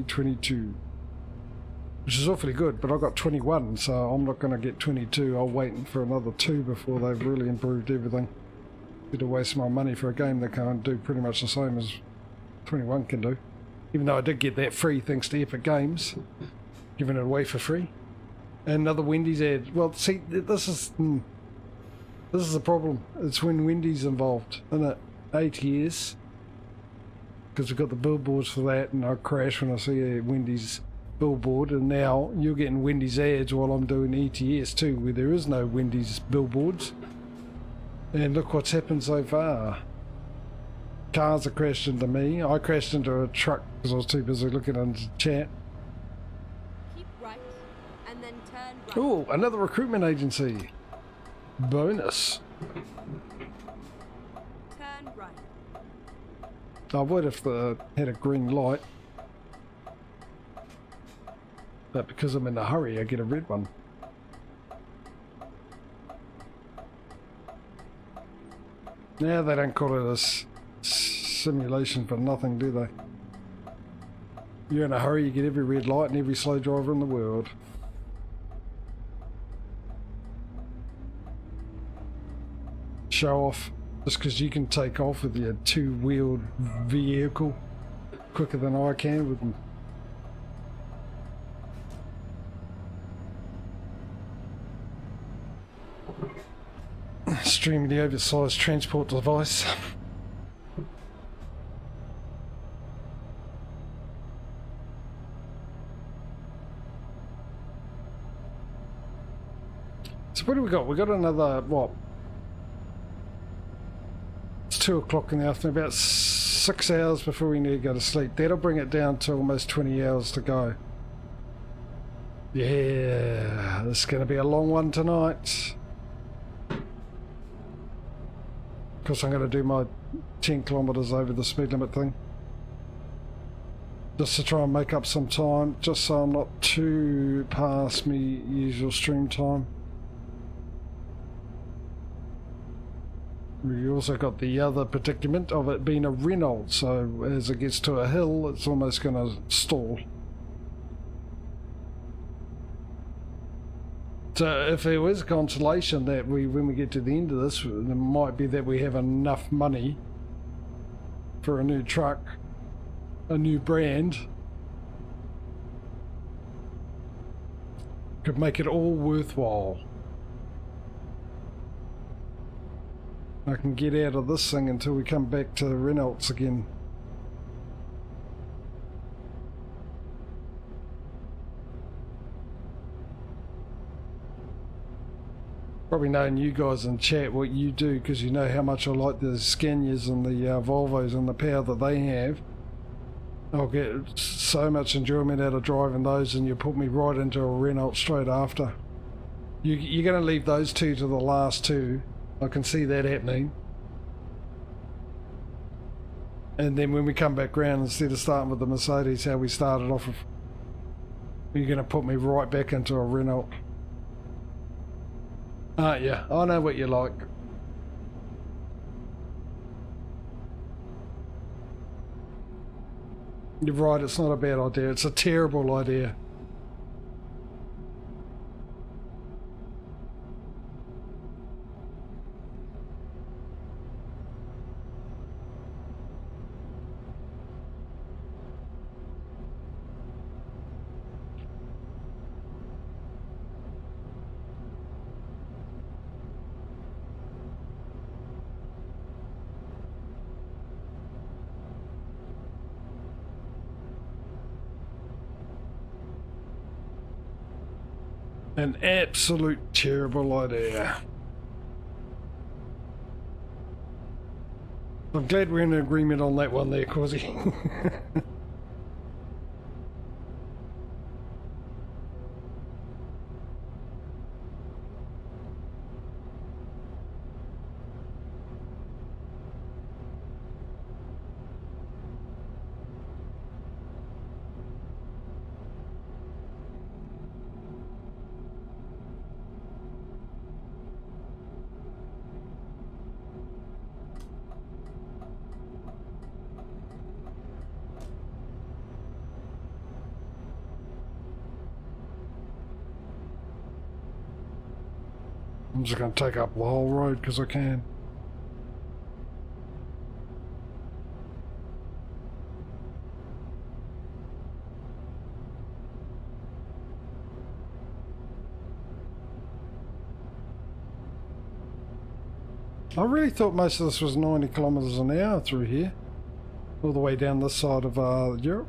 22, which is awfully good, but I got 21, so I'm not going to get 22. I'll wait for another 2 before they've really improved everything. Bit of waste my money for a game that can't do pretty much the same as 21 can do. Even though I did get that free thanks to Epic Games, giving it away for free. And another Wendy's ad. Well, see, this is the problem. It's when Wendy's involved, isn't it? ATS, because we've got the billboards for that, and I crash when I see a Wendy's billboard. And now you're getting Wendy's ads while I'm doing ETS too, where there is no Wendy's billboards. And look what's happened so far. Cars have crashed into me. I crashed into a truck because I was too busy looking into chat. Keep right and then turn right. Oh, another recruitment agency. Bonus. Turn right. I would if they had a green light. But because I'm in a hurry, I get a red one. Now they don't call it a simulation for nothing, do they? You're in a hurry, you get every red light and every slow driver in the world. Show off, just because you can take off with your 2-wheeled vehicle quicker than I can with them. Streaming the oversized transport device. So what do we got? We got another, what? It's 2 o'clock in the afternoon, about 6 hours before we need to go to sleep. That'll bring it down to almost 20 hours to go. Yeah, this is going to be a long one tonight. Of course, I'm going to do my 10 kilometres over the speed limit thing. Just to try and make up some time, just so I'm not too past me usual stream time. We also got the other predicament of it being a Renault, so as it gets to a hill, it's almost going to stall. So if there was consolation that when we get to the end of this, it might be that we have enough money for a new truck, a new brand, could make it all worthwhile. I can get out of this thing until we come back to the Renaults again. Probably knowing you guys in chat what you do, because you know how much I like the Scanias and the Volvos and the power that they have. I'll get so much enjoyment out of driving those, and you put me right into a Renault straight after. You're going to leave those two to the last two. I can see that happening. And then when we come back round, instead of starting with the Mercedes, how we started off with, you're going to put me right back into a Renault. Aren't you? I know what you like. You're right, it's not a bad idea. It's a terrible idea. An absolute terrible idea. I'm glad we're in agreement on that one there, Causey. I'm just going to take up the whole road because I can. I really thought most of this was 90 kilometers an hour through here, all the way down this side of Europe.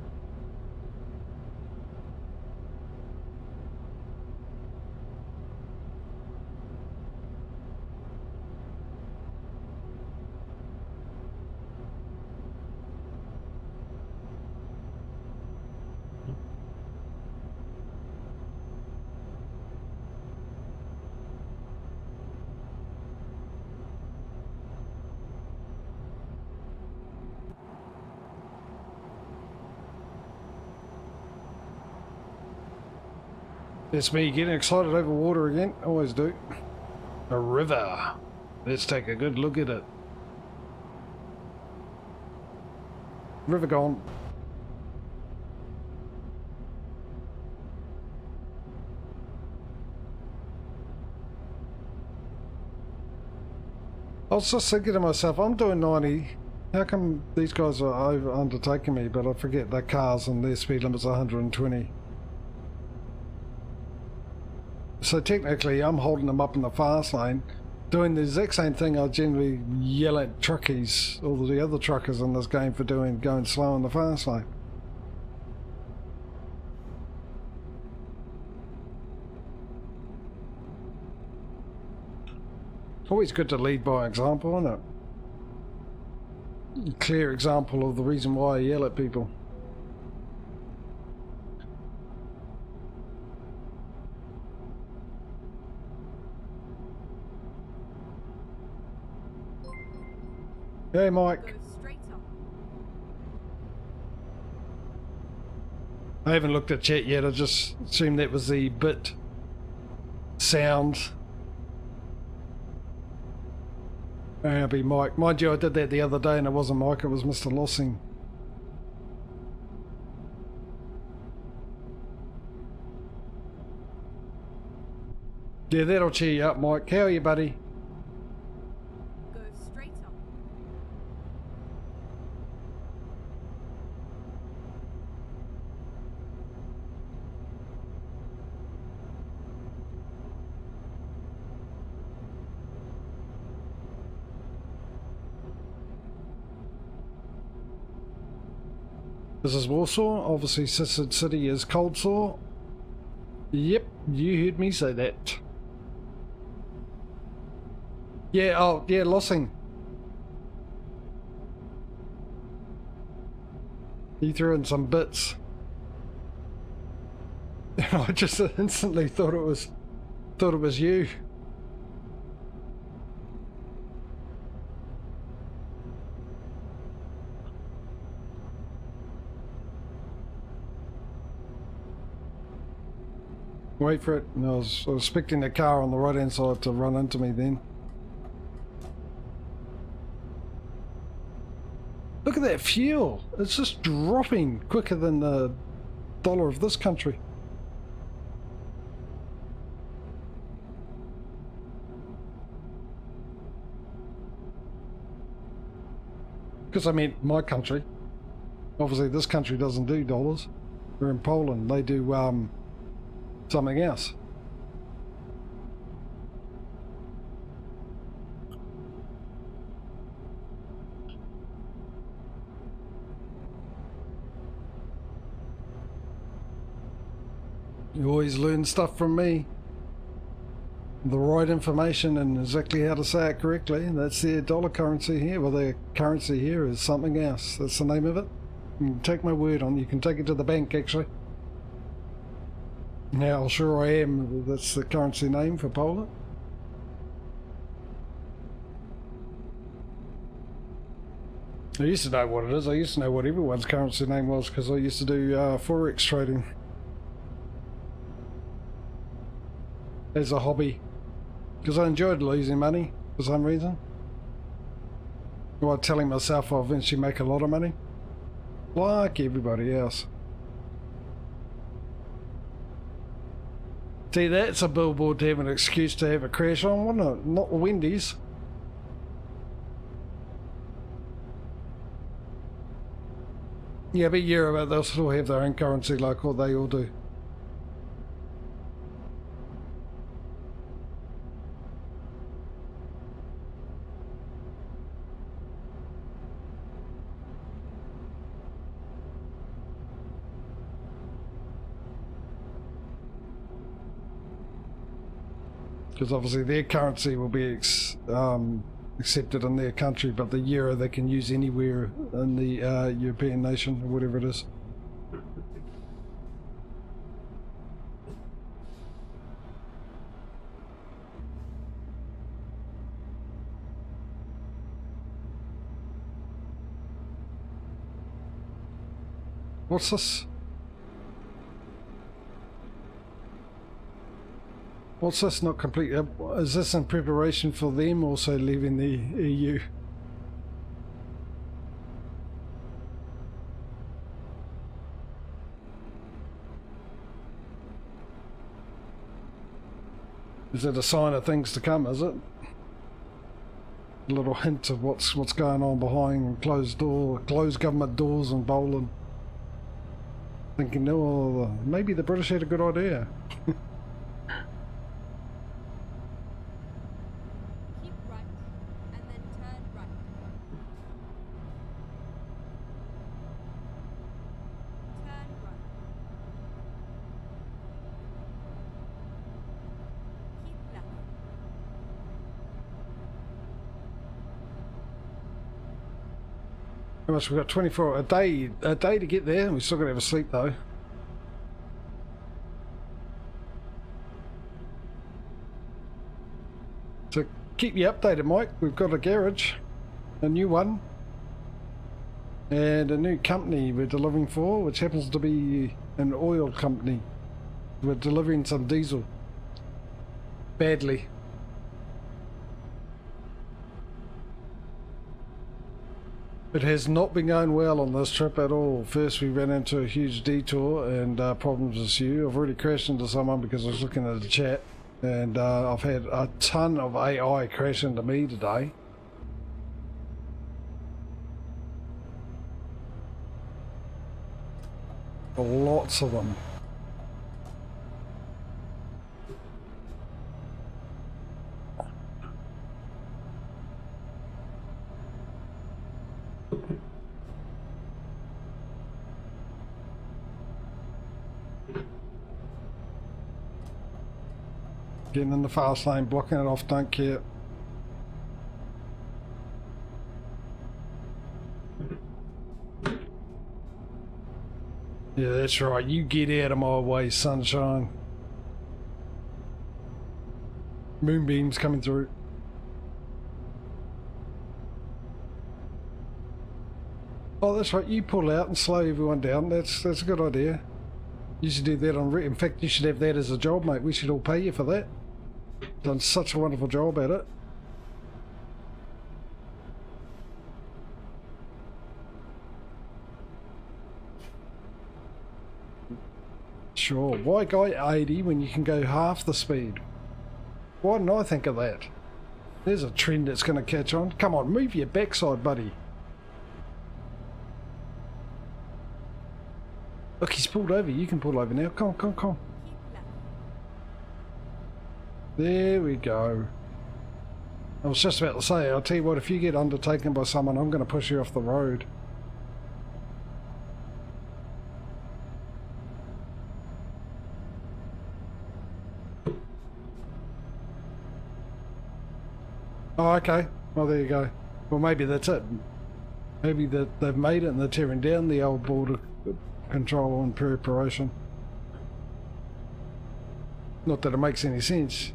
It's me getting excited over water again. Always do. A river. Let's take a good look at it. River gone. I was just thinking to myself, I'm doing 90. How come these guys are undertaking me, but I forget their cars and their speed limit's 120. So technically I'm holding them up in the fast lane, doing the exact same thing I generally yell at truckies, all the other truckers in this game for going slow in the fast lane. Always good to lead by example, isn't it? A clear example of the reason why I yell at people. Hey, Mike. Go straight up. I haven't looked at chat yet. I just assumed that was the bit sound. And it'll be Mike. Mind you, I did that the other day and it wasn't Mike, it was Mr. Lossing. Yeah, that'll cheer you up, Mike. How are you, buddy? Go straight up. This is Warsaw. Obviously, Sister City is Cold Sore. Yep, you heard me say that. Yeah, oh, yeah, Lossing. He threw in some bits. And I just instantly thought it was you. Wait for it. And I was expecting the car on the right hand side to run into me then. Look at that fuel. It's just dropping quicker than the dollar of this country. Because I meant my country. Obviously this country doesn't do dollars. We're in Poland. They do something else. You always learn stuff from me. The right information and exactly how to say it correctly. That's their dollar currency here. Well, their currency here is something else. That's the name of it. You can take my word on. You can take it to the bank, actually. Now, sure I am. That's the currency name for Poland. I used to know what it is. I used to know what everyone's currency name was because I used to do forex trading as a hobby, because I enjoyed losing money for some reason, while telling myself I'll eventually make a lot of money like everybody else. See, that's a billboard to have an excuse to have a crash on, wouldn't it? Not the Wendy's. Yeah, but yeah, but they'll still have their own currency like what they all do. Because obviously their currency will be accepted in their country, but the euro they can use anywhere in the European nation or whatever it is. What's this? What's this not complete? Is this in preparation for them also leaving the EU? Is it a sign of things to come, is it? A little hint of what's going on behind closed government doors in Poland. Thinking, oh, maybe the British had a good idea. How much? We've got 24 a day to get there. We're still gonna have a sleep though. So keep you updated, Mike. We've got a garage, a new one, and a new company we're delivering for, which happens to be an oil company. We're delivering some diesel. Badly. It has not been going well on this trip at all. First we ran into a huge detour and problems ensue. I've already crashed into someone because I was looking at the chat, and I've had a ton of AI crash into me today. Lots of them. Getting in the fast lane, blocking it off, don't care. Yeah, that's right. You get out of my way, sunshine. Moonbeams coming through. Oh, that's right. You pull out and slow everyone down. That's a good idea. You should do that on. In fact, you should have that as a job, mate. We should all pay you for that. Done such a wonderful job at it. Sure. Why go 80 when you can go half the speed? Why didn't I think of that? There's a trend that's going to catch on. Come on, move your backside, buddy. Look, he's pulled over. You can pull over now. Come on, come on, come on. There we go. I was just about to say, I'll tell you what, if you get undertaken by someone, I'm going to push you off the road. Oh, okay. Well, there you go. Well, maybe that's it. Maybe they've made it and they're tearing down the old border control and preparation. Not that it makes any sense.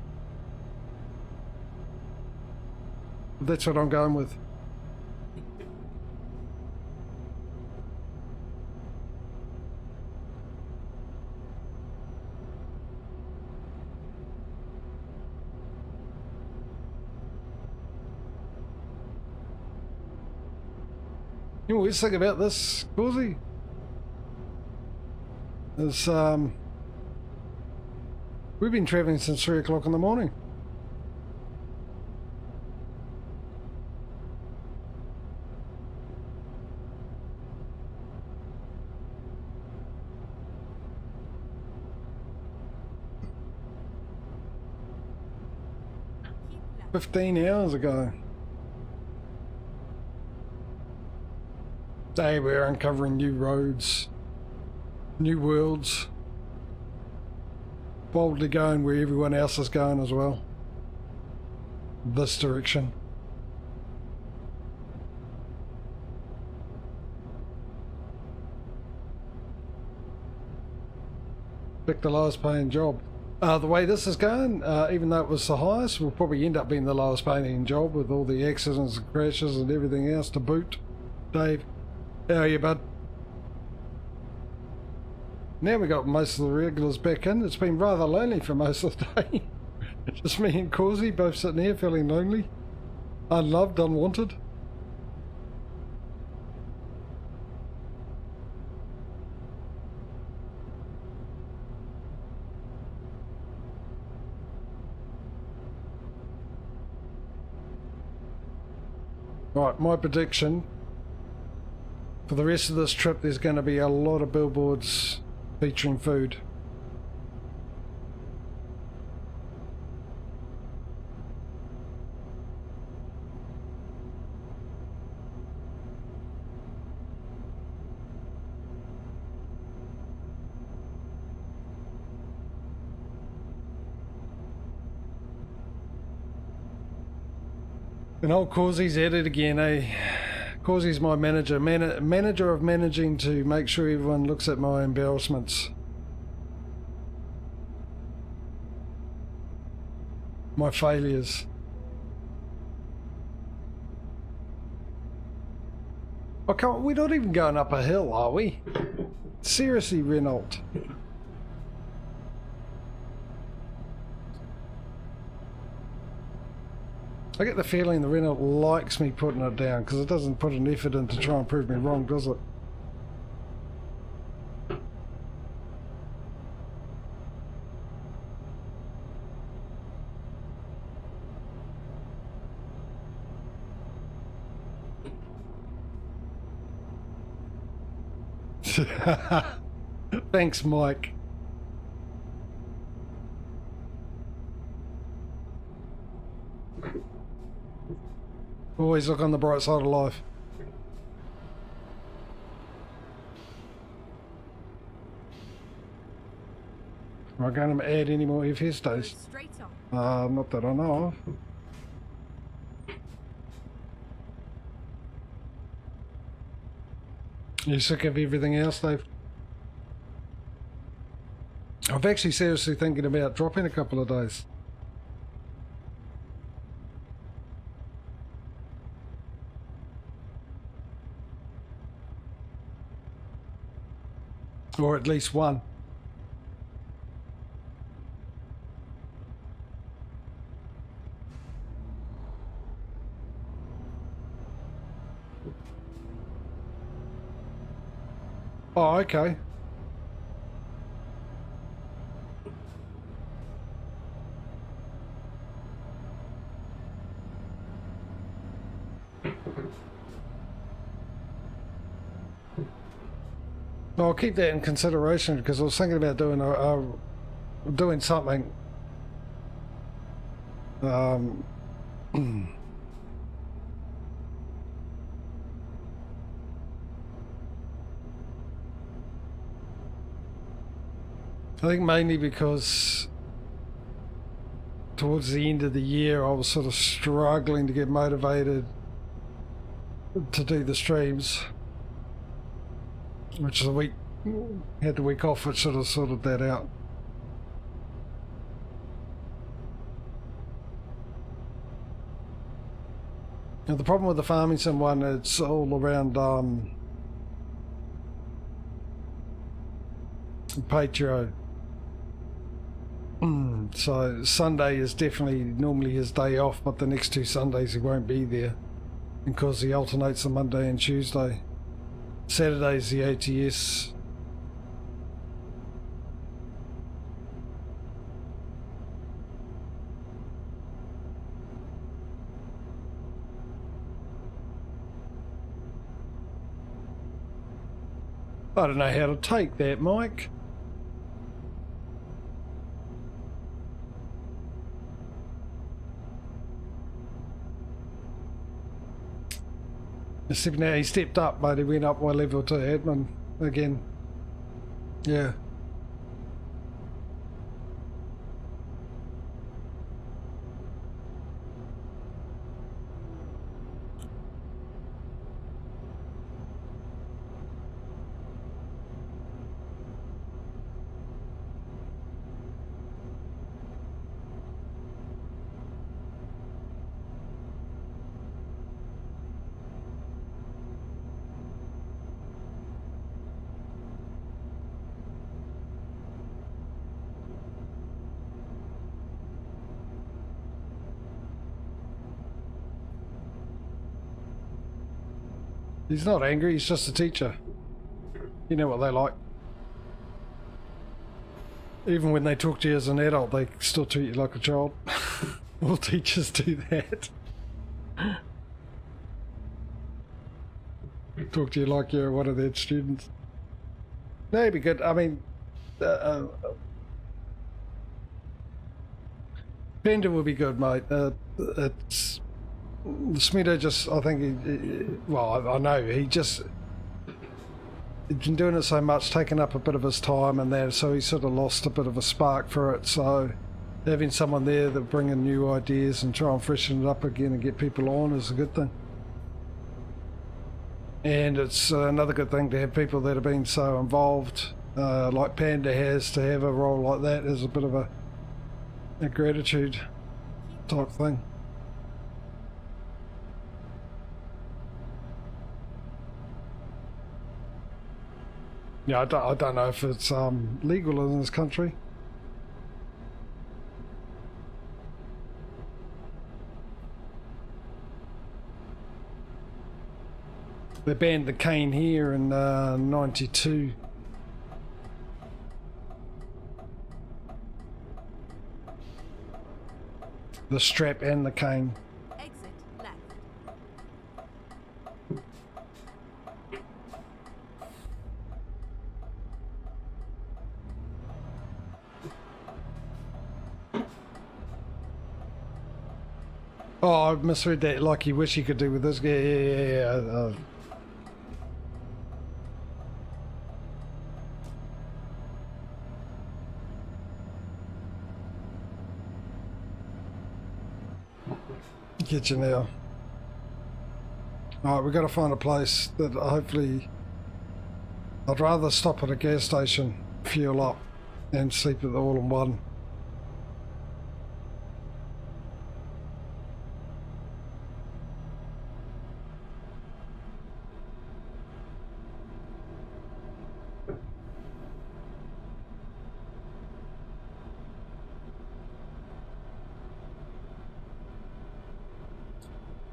That's what I'm going with. You know what we think about this, Causey? Is We've been travelling since 3 o'clock in the morning. Keep left. 15 hours ago. Hey, we're uncovering new roads, new worlds. Boldly going where everyone else is going as well. This direction. Pick the lowest paying job. The way this is going, even though it was the highest, will probably end up being the lowest paying job with all the accidents and crashes and everything else to boot. Dave, how are you, bud? Now we got most of the regulars back in. It's been rather lonely for most of the day. Just me and Causey both sitting here feeling lonely, unloved, unwanted. Right, my prediction for the rest of this trip, there's going to be a lot of billboards featuring food. And old Causey's at it again, eh? Causey's my manager. Manager of managing to make sure everyone looks at my embarrassments. My failures. Oh, come on, we're not even going up a hill, are we? Seriously, Renault. I get the feeling the Renault likes me putting it down because it doesn't put an effort in to try and prove me wrong, does it? Thanks, Mike. Always look on the bright side of life. Am I going to add any more FS Go days? straight on. Not that I know of. You sick of everything else, Dave? I've actually seriously thinking about dropping a couple of days. Or at least one. Oh, okay. I'll keep that in consideration because I was thinking about doing doing something. I think mainly because towards the end of the year I was sort of struggling to get motivated to do the streams, which is the week, had the week off, which sort of sorted that out. Now the problem with the farming sim one, it's all around Patreon. So Sunday is definitely normally his day off, but the next 2 Sundays he won't be there because he alternates the Monday and Tuesday. Saturday's the ATS. I don't know how to take that, Mike. Except now he stepped up, but he went up by level to admin again. Yeah. He's not angry, he's just a teacher. You know what they like. Even when they talk to you as an adult, they still treat you like a child. All teachers do that. Talk to you like you're one of their students. No, it'd be good. I mean, Panda will be good, mate. It's Smedo just, I think, well, I know, he's been doing it so much, taking up a bit of his time and that, so he sort of lost a bit of a spark for it, so having someone there that bring in new ideas and try and freshen it up again and get people on is a good thing. And it's another good thing to have people that have been so involved, like Panda has, to have a role like that is a bit of a gratitude type thing. Yeah, I don't know if it's legal in this country. They banned the cane here in '92. The strap and the cane. Exit left. Oh, I misread that, like you wish you could do with this. Yeah. Get you now. Alright, we've got to find a place that hopefully... I'd rather stop at a gas station, fuel up, and sleep at the all-in-one.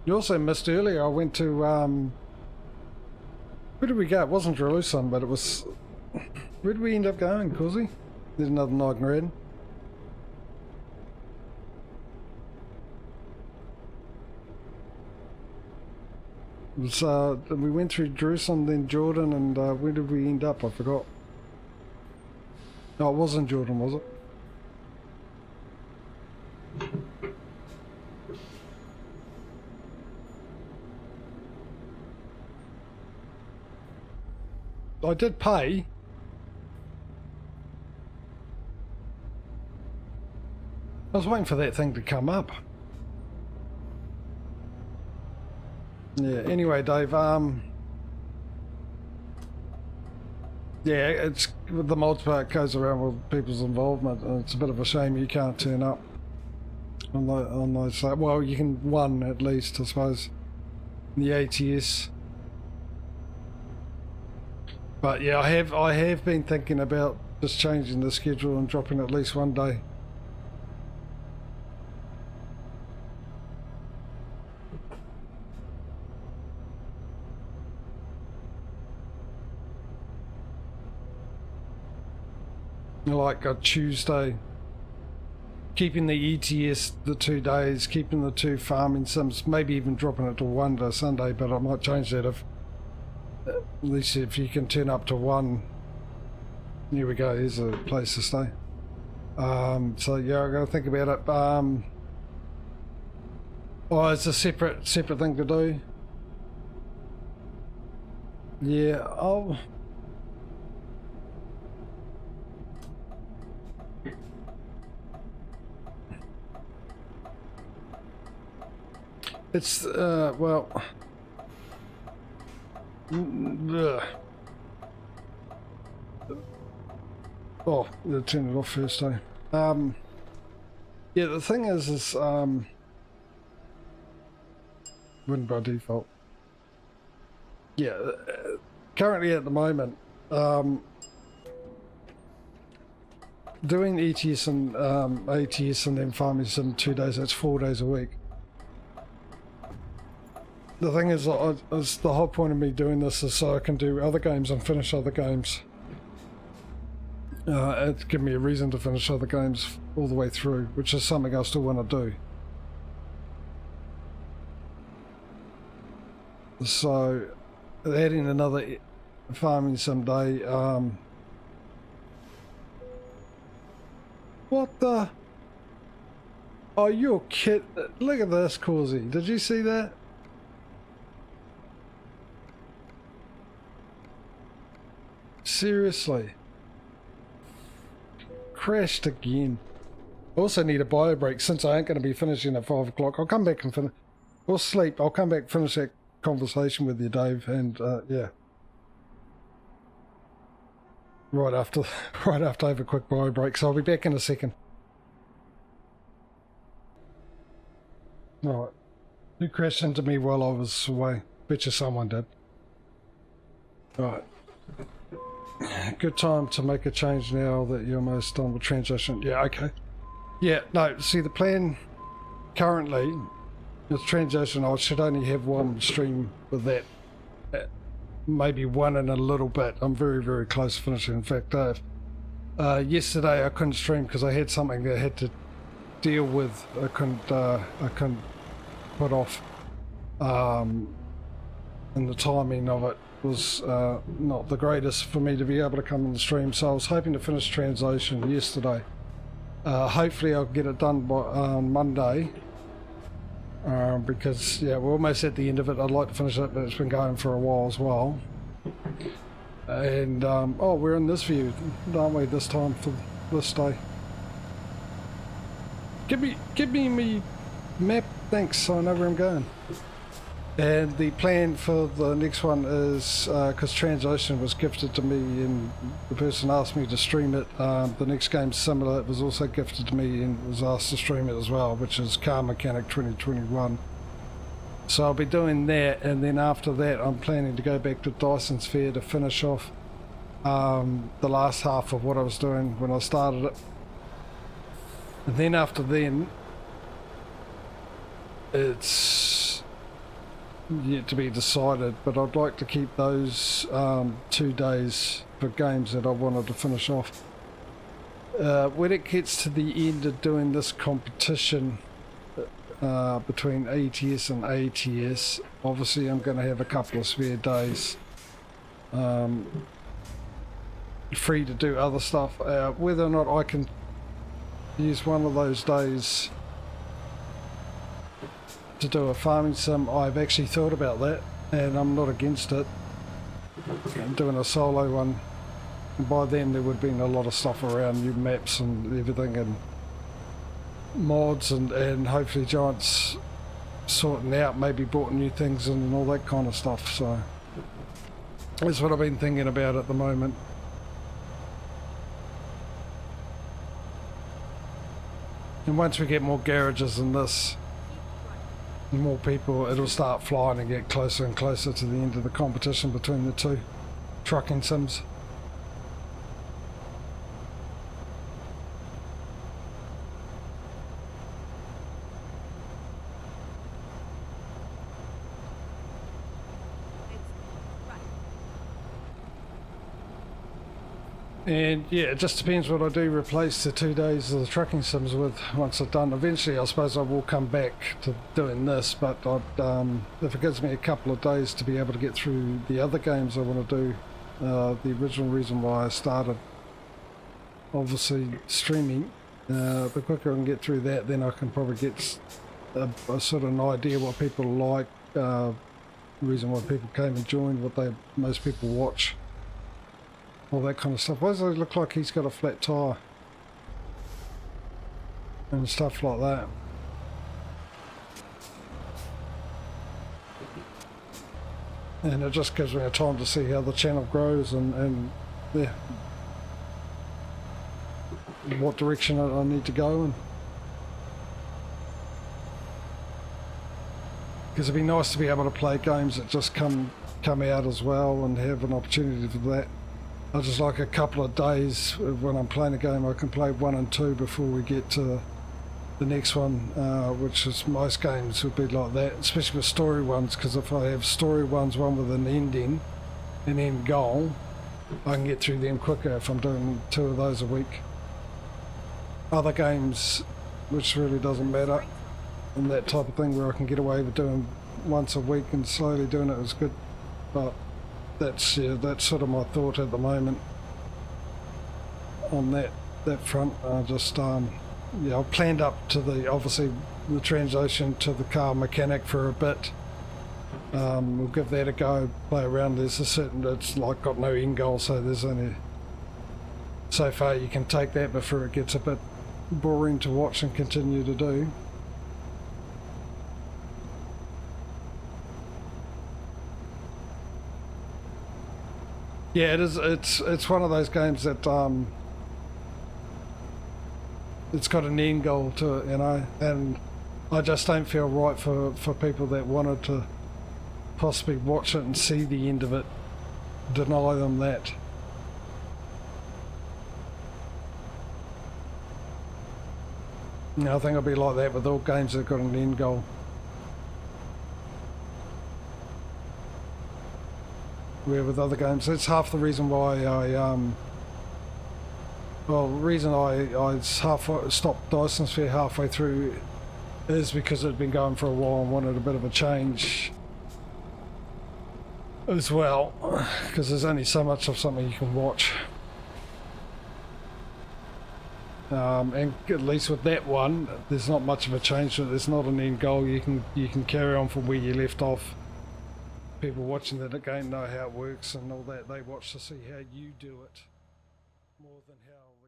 You also missed earlier, I went to, where did we go? It wasn't Jerusalem, but it was, where did we end up going, Causey? There's another night in red. It was, we went through Jerusalem, then Jordan, and where did we end up? I forgot. No, it wasn't Jordan, was it? I did pay. I was waiting for that thing to come up. Yeah, anyway, Dave, yeah, it's the multiplayer goes around with people's involvement, and it's a bit of a shame you can't turn up on those. Well, you can one at least, I suppose, in the ATS. But yeah, I have been thinking about just changing the schedule and dropping at least one day. Like a Tuesday, keeping the ETS the 2 days, keeping the 2 farming sims, maybe even dropping it to one day Sunday, but I might change that at least if you can turn up to one, here we go, here's a place to stay. So yeah, I gotta think about it. Oh, it's a separate thing to do. Yeah, oh. It's, well. Ugh. Oh, I'll turn it off first, eh? Yeah, the thing is, wouldn't by default. Yeah, currently at the moment, doing ETS and ATS and then farming sim 2 days, that's 4 days a week. The thing is, the whole point of me doing this is so I can do other games and finish other games. It's given me a reason to finish other games all the way through, which is something I still want to do. So, adding another farming sim day, what the? Oh, you're kid! Look at this, Causey. Did you see that? Seriously. Crashed again. Also need a bio break since I ain't going to be finishing at 5 o'clock. I'll come back and finish. Or sleep. I'll come back and finish that conversation with you, Dave, and yeah. Right after I have a quick bio break, so I'll be back in a second. Alright. Who crashed into me while I was away? Betcha someone did. Alright. Good time to make a change now that you're almost done with transition. Yeah, okay. Yeah, no, see the plan currently is transition. I should only have one stream with that. Maybe one in a little bit. I'm very, very close to finishing. In fact, yesterday I couldn't stream because I had something that I had to deal with. I couldn't put off. And the timing of it was not the greatest for me to be able to come on the stream, so I was hoping to finish translation yesterday. Hopefully I'll get it done by Monday, because yeah, we're almost at the end of it. I'd like to finish it, but it's been going for a while as well. And oh, we're in this view, aren't we, this time for this day? Give me me map, thanks, so I know where I'm going. And the plan for the next one is, because Translation was gifted to me and the person asked me to stream it, the next game's similar, it was also gifted to me and was asked to stream it as well, which is Car Mechanic 2021. So I'll be doing that, and then after that I'm planning to go back to Dyson's Fair to finish off the last half of what I was doing when I started it. And then after then, it's yet to be decided, but I'd like to keep those 2 days for games that I wanted to finish off. When it gets to the end of doing this competition between ATS and ATS, obviously I'm going to have a couple of spare days free to do other stuff. Whether or not I can use one of those days to do a farming sim, I've actually thought about that, and I'm not against it. I'm doing a solo one, and by then there would have been a lot of stuff around, new maps and everything, and mods, and hopefully Giants sorting out, maybe brought new things in and all that kind of stuff. So that's what I've been thinking about at the moment. And once we get more garages than this, more people, it'll start flying and get closer and closer to the end of the competition between the two trucking sims. And yeah, it just depends what I do replace the 2 days of the trucking sims with once it's done. Eventually I suppose I will come back to doing this, but if it gives me a couple of days to be able to get through the other games I want to do, the original reason why I started obviously streaming, the quicker I can get through that, then I can probably get a sort of an idea what people like, the reason why people came and joined, what most people watch. All that kind of stuff. Why does it look like he's got a flat tyre? And stuff like that. And it just gives me a time to see how the channel grows and yeah, what direction I need to go in. Because it'd be nice to be able to play games that just come out as well and have an opportunity for that. I just like a couple of days when I'm playing a game I can play 1 and 2 before we get to the next one, which is most games would be like that, especially with story ones, because if I have story ones, one with an ending, an end goal, I can get through them quicker if I'm doing 2 of those a week. Other games, which really doesn't matter, and that type of thing where I can get away with doing once a week and slowly doing it is good, but that's sort of my thought at the moment on that front. I just I've planned up to obviously the transition to the car mechanic for a bit. We'll give that a go, play around. There's a certain, it's like got no end goal, so there's only so far you can take that before it gets a bit boring to watch and continue to do. Yeah, it is. It's one of those games that it's got an end goal to it, you know, and I just don't feel right for people that wanted to possibly watch it and see the end of it, deny them that. You know, I think I'll be like that with all games that got an end goal. Where with other games, that's half the reason why the reason I stopped Dyson Sphere halfway through is because it had been going for a while and wanted a bit of a change as well, because there's only so much of something you can watch. And at least with that one, there's not much of a change to it. There's not an end goal. You can carry on from where you left off. People watching that game know how it works and all that. They watch to see how you do it more than how